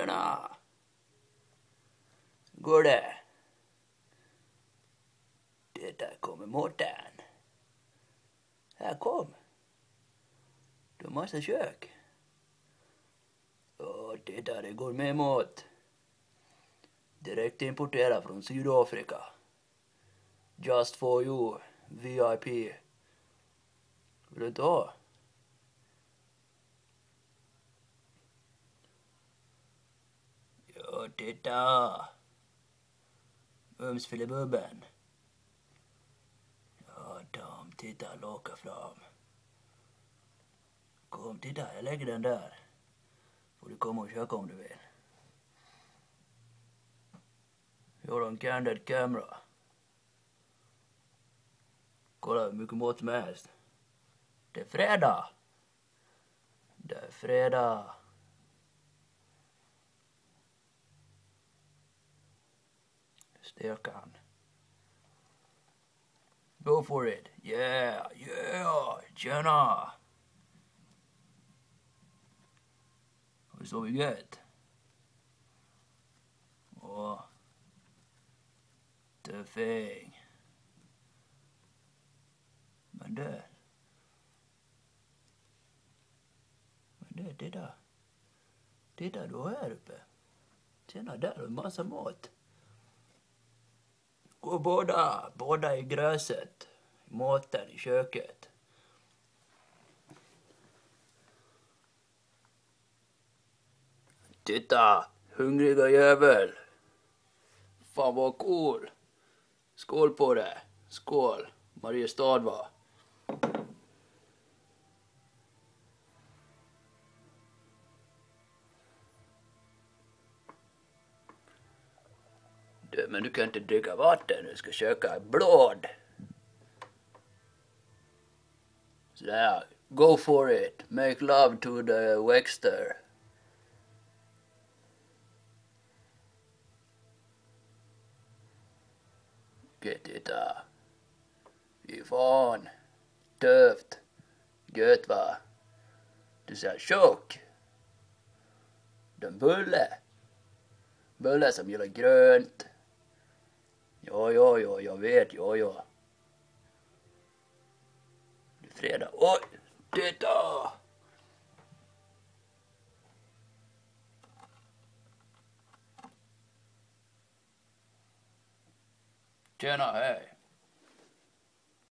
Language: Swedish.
Tjena! Går det? Det där kommer Mårten. Här kom. Du har massa kök. Ja, det där är gourmetmat. Direkt importerad från Sydafrika. Just for you, VIP. Vill du ta? Ja, titta. Mums filibubben. Ja, dam, titta, locka fram. Kom, titta, jag lägger den där. Får du komma och köka om du vill. Jag har en candid camera. Kolla hur mycket mat som helst. Det är fredag. Det är fredag. Steker han. Go for it. Yeah, yeah, tjena. Har du sovit gött? Åh. Tuffing. Men det, titta. Titta, du är här uppe. Tjena, där är en massa mat. Gå båda i gräset. Maten i köket. Titta, hungriga jävel. Fan vad cool. Skål på det. Skål. Mariestad va. Du, men du kan inte dricka vatten. Du ska köka blod. Sådär. Go for it. Make love to the Wexter. Okej, titta. Fy fan. Tufft. Gött va. Du ser tjock. Den bulle. Bulle som gillar grönt. Ja, jag vet, ja. Det är fredag. Oj, titta! Tjena, hej.